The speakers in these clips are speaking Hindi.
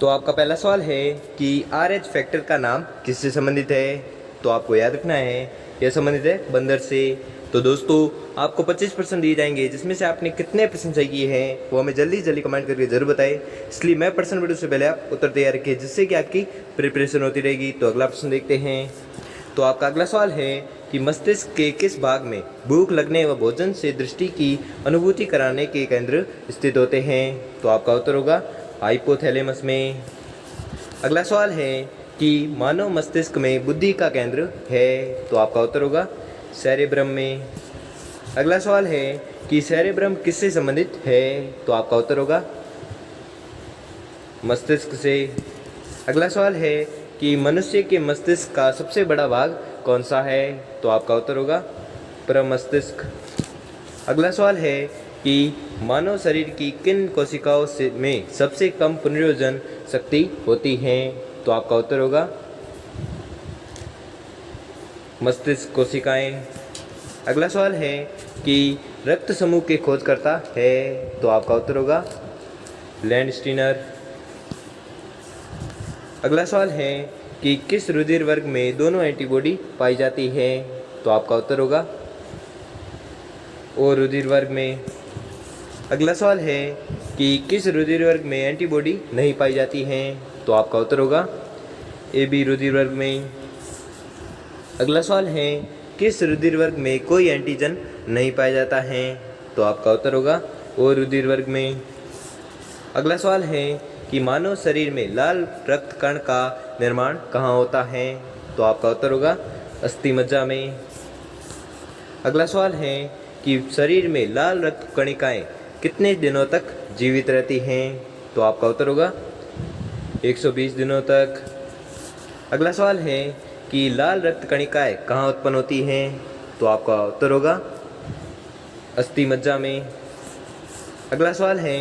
तो आपका पहला सवाल है कि RH फैक्टर का नाम किससे संबंधित है। तो आपको याद रखना है यह संबंधित है बंदर से। तो दोस्तों आपको 25% दिए जाएंगे, जिसमें से आपने कितने प्रश्न सही किए हैं वो हमें जल्दी जल्दी कमेंट करके जरूर बताएं। इसलिए मैं प्रश्न वीडियो से पहले आप उत्तर तैयार रखिए, जिससे कि आपकी प्रिपरेशन होती रहेगी। तो अगला प्रश्न देखते हैं। तो आपका अगला सवाल है कि मस्तिष्क के किस भाग में भूख लगने व भोजन से दृष्टि की अनुभूति कराने के केंद्र स्थित होते हैं। तो आपका उत्तर होगा हाइपोथैलेमस में। अगला सवाल है कि मानव मस्तिष्क में बुद्धि का केंद्र है। तो आपका उत्तर होगा सेरेब्रम में। अगला सवाल है कि सेरेब्रम किससे संबंधित है। तो आपका उत्तर होगा मस्तिष्क से। अगला सवाल है कि मनुष्य के मस्तिष्क का सबसे बड़ा भाग कौन सा है। तो आपका उत्तर होगा प्रमस्तिष्क। अगला सवाल है कि मानव शरीर की किन कोशिकाओं से में सबसे कम पुनर्योजन शक्ति होती है। तो आपका उत्तर होगा मस्तिष्क कोशिकाएं। अगला सवाल है कि रक्त समूह के खोजकर्ता है। तो आपका उत्तर होगा लैंडस्टीनर। अगला सवाल है कि किस रुधिर वर्ग में दोनों एंटीबॉडी पाई जाती है। तो आपका उत्तर होगा ओ रुधिर वर्ग में। अगला सवाल है कि किस रुधिर वर्ग में एंटीबॉडी नहीं पाई जाती हैं। तो आपका उत्तर होगा AB रुधिर वर्ग में। अगला सवाल है किस रुधिर वर्ग में कोई एंटीजन नहीं पाया जाता है। तो आपका उत्तर होगा ओ रुधिर वर्ग में। अगला सवाल है कि मानव शरीर में लाल रक्त कण का निर्माण कहाँ होता है। तो आपका उत्तर होगा अस्थि मज्जा में। अगला सवाल है कि शरीर में लाल रक्त कणिकाएं कितने दिनों तक जीवित रहती हैं। तो आपका उत्तर होगा 120 दिनों तक। अगला सवाल है कि लाल रक्त कणिकाएं कहाँ उत्पन्न होती हैं। तो आपका उत्तर होगा अस्थि मज्जा में। अगला सवाल है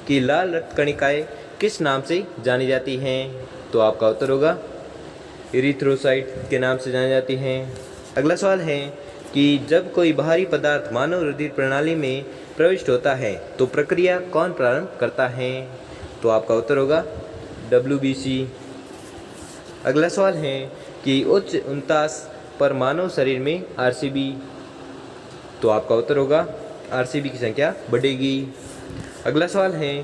कि लाल रक्त कणिकाएं किस नाम से जानी जाती हैं। तो आपका उत्तर होगा इरिथ्रोसाइट के नाम से जानी जाती हैं। अगला सवाल है कि जब कोई बाहरी पदार्थ मानव रुधिर प्रणाली में प्रविष्ट होता है तो प्रक्रिया कौन प्रारंभ करता है। तो आपका उत्तर होगा WBC। अगला सवाल है कि उच्च 49 पर मानव शरीर में RCB। तो आपका उत्तर होगा RCB की संख्या बढ़ेगी। अगला सवाल है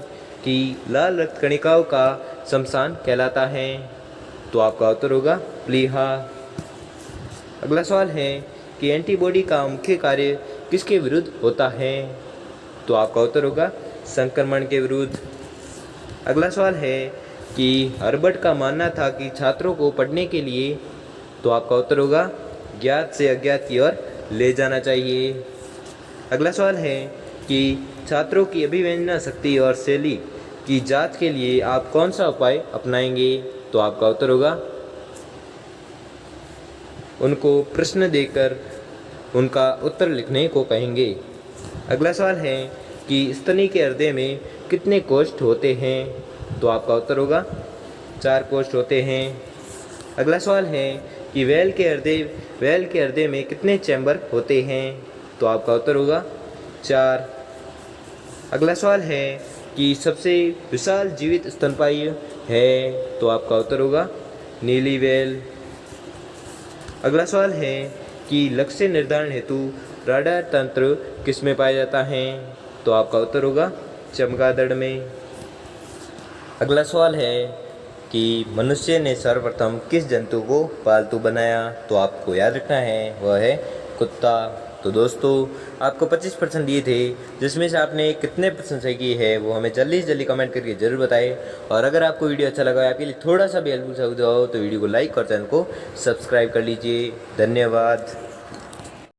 कि लाल रक्त कणिकाओं का शमशान कहलाता है। तो आपका उत्तर होगा प्लीहा। अगला सवाल है कि एंटीबॉडी का मुख्य कार्य किसके विरुद्ध होता है। तो आपका उत्तर होगा संक्रमण के विरुद्ध। अगला सवाल है कि हर्बर्ट का मानना था कि छात्रों को पढ़ने के लिए। तो आपका उत्तर होगा ज्ञात से अज्ञात की ओर ले जाना चाहिए। अगला सवाल है कि छात्रों की अभिव्यंजना शक्ति और शैली की जांच के लिए आप कौन सा उपाय अपनाएंगे। तो आपका उत्तर होगा उनको प्रश्न देकर उनका उत्तर लिखने को कहेंगे। अगला सवाल है कि स्तनी के हृदय में कितने कोष्ठ होते हैं। तो आपका उत्तर होगा 4 कोष्ठ होते हैं। अगला सवाल है कि वेल के हृदय में कितने चैम्बर होते हैं। तो आपका उत्तर होगा 4। अगला सवाल है कि सबसे विशाल जीवित स्तनपायी है। तो आपका उत्तर होगा नीली वेल। अगला सवाल है कि लक्ष्य निर्धारण हेतु राडार तंत्र किस में पाया जाता है। तो आपका उत्तर होगा चमगादड़ में। अगला सवाल है कि मनुष्य ने सर्वप्रथम किस जंतु को पालतू बनाया। तो आपको याद रखना है वह है कुत्ता। तो दोस्तों आपको 25% दिए थे, जिसमें से आपने कितने % सही किए हैं वो हमें जल्दी से जल्दी कमेंट करके जरूर बताएं। और अगर आपको वीडियो अच्छा लगा, आपके लिए थोड़ा सा भी हेल्पफुल हो तो वीडियो को लाइक और चैनल को सब्सक्राइब कर लीजिए। धन्यवाद।